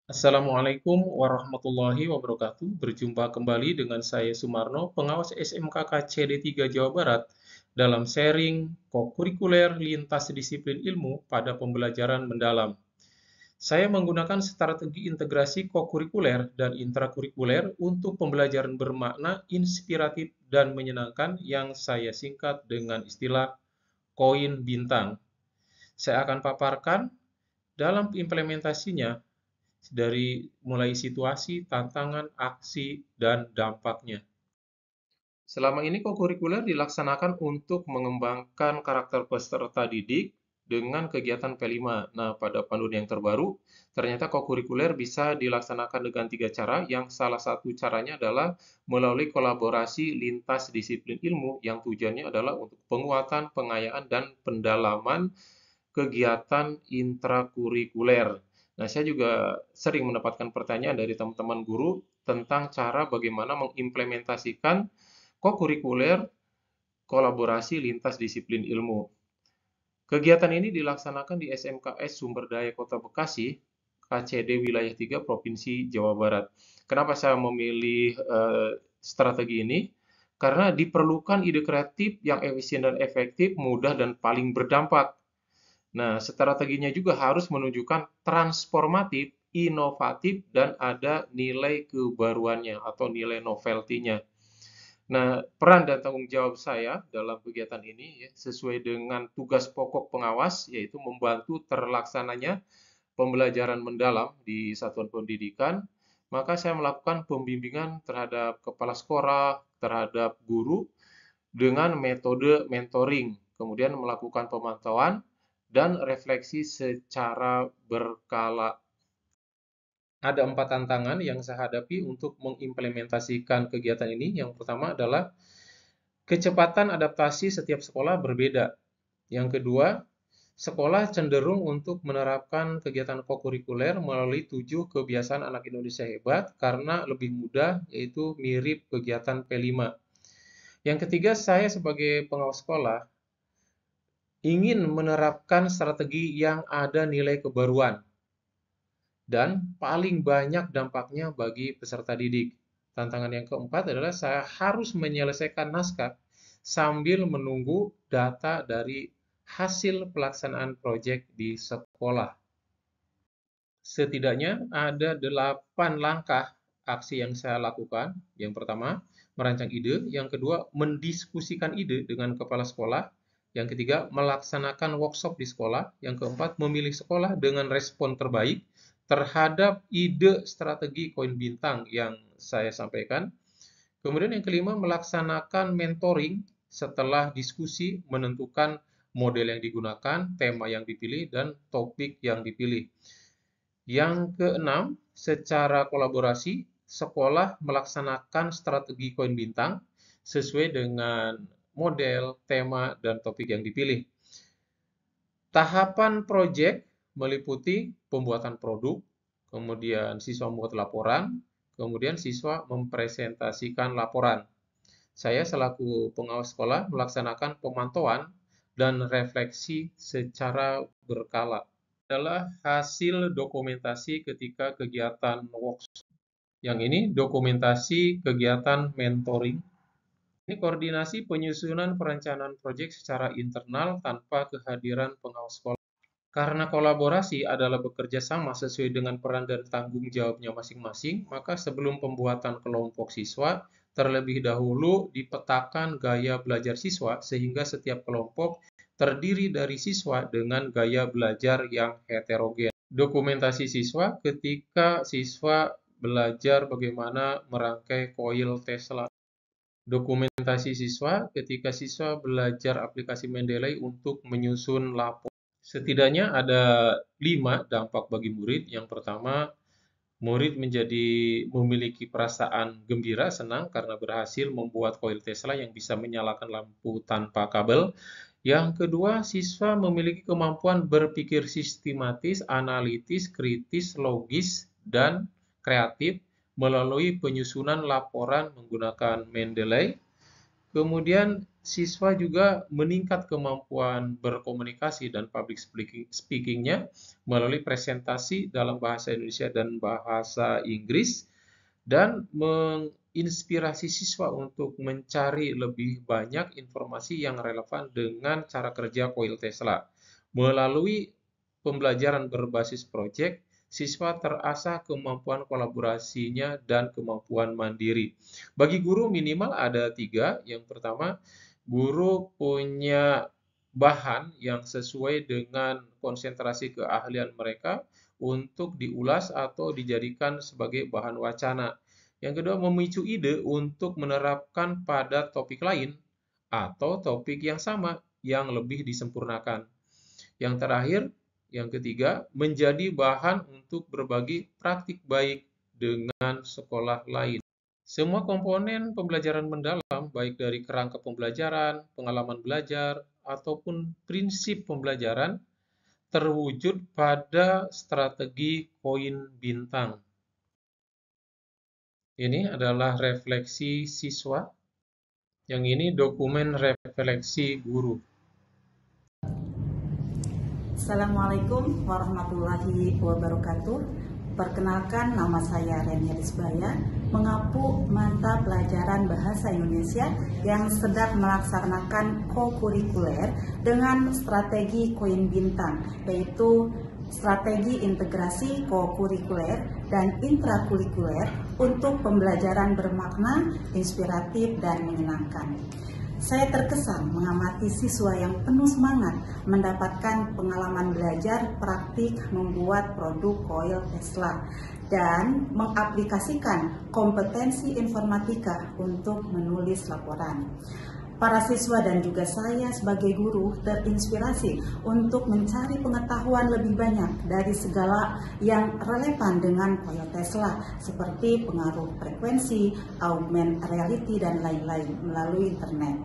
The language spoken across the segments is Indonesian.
Assalamualaikum warahmatullahi wabarakatuh. Berjumpa kembali dengan saya Sumarno, pengawas SMKK CD3 Jawa Barat, dalam sharing kokurikuler lintas disiplin ilmu pada pembelajaran mendalam. Saya menggunakan strategi integrasi kokurikuler dan intrakurikuler untuk pembelajaran bermakna, inspiratif, dan menyenangkan yang saya singkat dengan istilah koin bintang. Saya akan paparkan dalam implementasinya dari mulai situasi, tantangan, aksi, dan dampaknya. Selama ini kokurikuler dilaksanakan untuk mengembangkan karakter peserta didik dengan kegiatan P5. Nah, pada panduan yang terbaru, ternyata kokurikuler bisa dilaksanakan dengan 3 cara, yang salah satu caranya adalah melalui kolaborasi lintas disiplin ilmu yang tujuannya adalah untuk penguatan, pengayaan, dan pendalaman kegiatan intrakurikuler. Nah, saya juga sering mendapatkan pertanyaan dari teman-teman guru tentang cara bagaimana mengimplementasikan kokurikuler kolaborasi lintas disiplin ilmu. Kegiatan ini dilaksanakan di SMKS Sumber Daya Kota Bekasi, KCD Wilayah 3, Provinsi Jawa Barat. Kenapa saya memilih strategi ini? Karena diperlukan ide kreatif yang efisien dan efektif, mudah dan paling berdampak. Nah, strateginya juga harus menunjukkan transformatif, inovatif, dan ada nilai kebaruannya atau nilai novelty-nya. Nah, peran dan tanggung jawab saya dalam kegiatan ini ya, sesuai dengan tugas pokok pengawas, yaitu membantu terlaksananya pembelajaran mendalam di satuan pendidikan. Maka saya melakukan pembimbingan terhadap kepala sekolah, terhadap guru, dengan metode mentoring, kemudian melakukan pemantauan dan refleksi secara berkala. Ada 4 tantangan yang saya hadapi untuk mengimplementasikan kegiatan ini. Yang pertama adalah kecepatan adaptasi setiap sekolah berbeda. Yang kedua, sekolah cenderung untuk menerapkan kegiatan kokurikuler melalui 7 kebiasaan anak Indonesia hebat karena lebih mudah, yaitu mirip kegiatan P5. Yang ketiga, saya sebagai pengawas sekolah ingin menerapkan strategi yang ada nilai kebaruan dan paling banyak dampaknya bagi peserta didik. Tantangan yang keempat adalah saya harus menyelesaikan naskah sambil menunggu data dari hasil pelaksanaan proyek di sekolah. Setidaknya ada 8 langkah aksi yang saya lakukan. Yang pertama, merancang ide. Yang kedua, mendiskusikan ide dengan kepala sekolah. Yang ketiga, melaksanakan workshop di sekolah. Yang keempat, memilih sekolah dengan respon terbaik terhadap ide strategi koin bintang yang saya sampaikan. Kemudian yang kelima, melaksanakan mentoring setelah diskusi menentukan model yang digunakan, tema yang dipilih, dan topik yang dipilih. Yang keenam, secara kolaborasi, sekolah melaksanakan strategi koin bintang sesuai dengan model, tema, dan topik yang dipilih. Tahapan proyek meliputi pembuatan produk, kemudian siswa membuat laporan, kemudian siswa mempresentasikan laporan. Saya selaku pengawas sekolah melaksanakan pemantauan dan refleksi secara berkala. Adalah hasil dokumentasi ketika kegiatan workshop. Yang ini dokumentasi kegiatan mentoring. Ini koordinasi penyusunan perencanaan proyek secara internal tanpa kehadiran pengawas sekolah. Karena kolaborasi adalah bekerja sama sesuai dengan peran dan tanggung jawabnya masing-masing, maka sebelum pembuatan kelompok siswa, terlebih dahulu dipetakan gaya belajar siswa sehingga setiap kelompok terdiri dari siswa dengan gaya belajar yang heterogen. Dokumentasi siswa ketika siswa belajar bagaimana merangkai koil Tesla. Dokumentasi siswa ketika siswa belajar aplikasi Mendeley untuk menyusun laporan. Setidaknya ada 5 dampak bagi murid. Yang pertama, murid menjadi memiliki perasaan gembira, senang karena berhasil membuat koil Tesla yang bisa menyalakan lampu tanpa kabel. Yang kedua, siswa memiliki kemampuan berpikir sistematis, analitis, kritis, logis, dan kreatif melalui penyusunan laporan menggunakan Mendeley. Kemudian siswa juga meningkat kemampuan berkomunikasi dan public speaking-nya melalui presentasi dalam bahasa Indonesia dan bahasa Inggris, dan menginspirasi siswa untuk mencari lebih banyak informasi yang relevan dengan cara kerja koil Tesla. Melalui pembelajaran berbasis proyek, siswa terasah kemampuan kolaborasinya dan kemampuan mandiri. Bagi guru minimal ada 3. Yang pertama, guru punya bahan yang sesuai dengan konsentrasi keahlian mereka untuk diulas atau dijadikan sebagai bahan wacana. Yang kedua, memicu ide untuk menerapkan pada topik lain atau topik yang sama yang lebih disempurnakan. Yang terakhir, yang ketiga, menjadi bahan untuk berbagi praktik baik dengan sekolah lain. Semua komponen pembelajaran mendalam, baik dari kerangka pembelajaran, pengalaman belajar, ataupun prinsip pembelajaran, terwujud pada strategi koin bintang. Ini adalah refleksi siswa. Yang ini dokumen refleksi guru. Assalamualaikum warahmatullahi wabarakatuh. Perkenalkan, nama saya Renia Risbaya, mengapu mata pelajaran Bahasa Indonesia yang sedang melaksanakan co-kurikuler dengan strategi koin bintang, yaitu strategi integrasi co-kurikuler dan intrakurikuler untuk pembelajaran bermakna, inspiratif, dan menyenangkan. Saya terkesan mengamati siswa yang penuh semangat mendapatkan pengalaman belajar praktik membuat produk koil Tesla dan mengaplikasikan kompetensi informatika untuk menulis laporan. Para siswa dan juga saya sebagai guru terinspirasi untuk mencari pengetahuan lebih banyak dari segala yang relevan dengan koil Tesla, seperti pengaruh frekuensi, augmented reality, dan lain-lain melalui internet.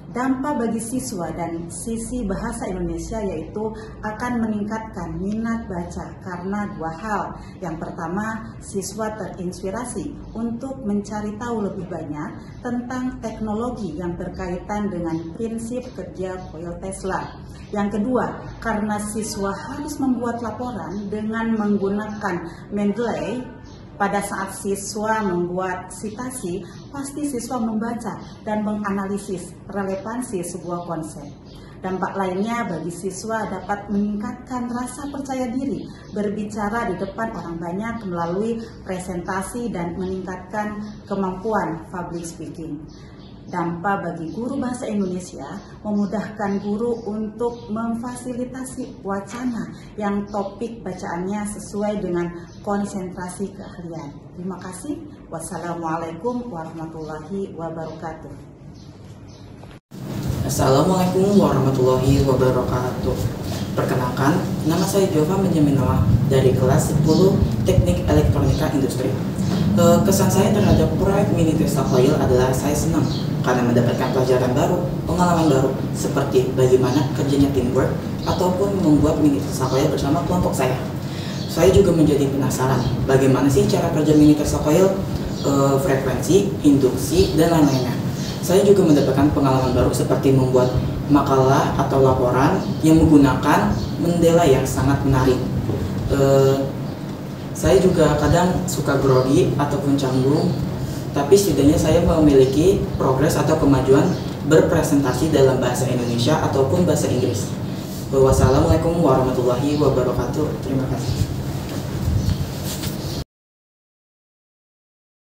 Dampak bagi siswa dan sisi bahasa Indonesia yaitu akan meningkatkan minat baca karena 2 hal. Yang pertama, siswa terinspirasi untuk mencari tahu lebih banyak tentang teknologi yang berkaitan dengan prinsip kerja koil Tesla. Yang kedua, karena siswa harus membuat laporan dengan menggunakan Mendeley. Pada saat siswa membuat sitasi, pasti siswa membaca dan menganalisis relevansi sebuah konsep. Dampak lainnya bagi siswa dapat meningkatkan rasa percaya diri, berbicara di depan orang banyak melalui presentasi dan meningkatkan kemampuan public speaking. Dampak bagi guru bahasa Indonesia memudahkan guru untuk memfasilitasi wacana yang topik bacaannya sesuai dengan konsentrasi keahlian. Terima kasih. Wassalamualaikum warahmatullahi wabarakatuh. Assalamualaikum warahmatullahi wabarakatuh. Perkenalkan, nama saya Jova Benjamin Noah dari kelas 10 Teknik Elektronika Industri. Kesan saya terhadap proyek mini Tesla Coil adalah saya senang karena mendapatkan pelajaran baru, pengalaman baru, seperti bagaimana kerjanya teamwork ataupun membuat mini Tesla Coil bersama kelompok saya. Saya juga menjadi penasaran bagaimana sih cara kerja mini Tesla Coil, frekuensi, induksi, dan lain-lainnya. Saya juga mendapatkan pengalaman baru seperti membuat makalah atau laporan yang menggunakan Mendeley yang sangat menarik. Saya juga kadang suka grogi ataupun canggung, tapi setidaknya saya memiliki progres atau kemajuan berpresentasi dalam bahasa Indonesia ataupun bahasa Inggris. Wassalamualaikum warahmatullahi wabarakatuh. Terima kasih.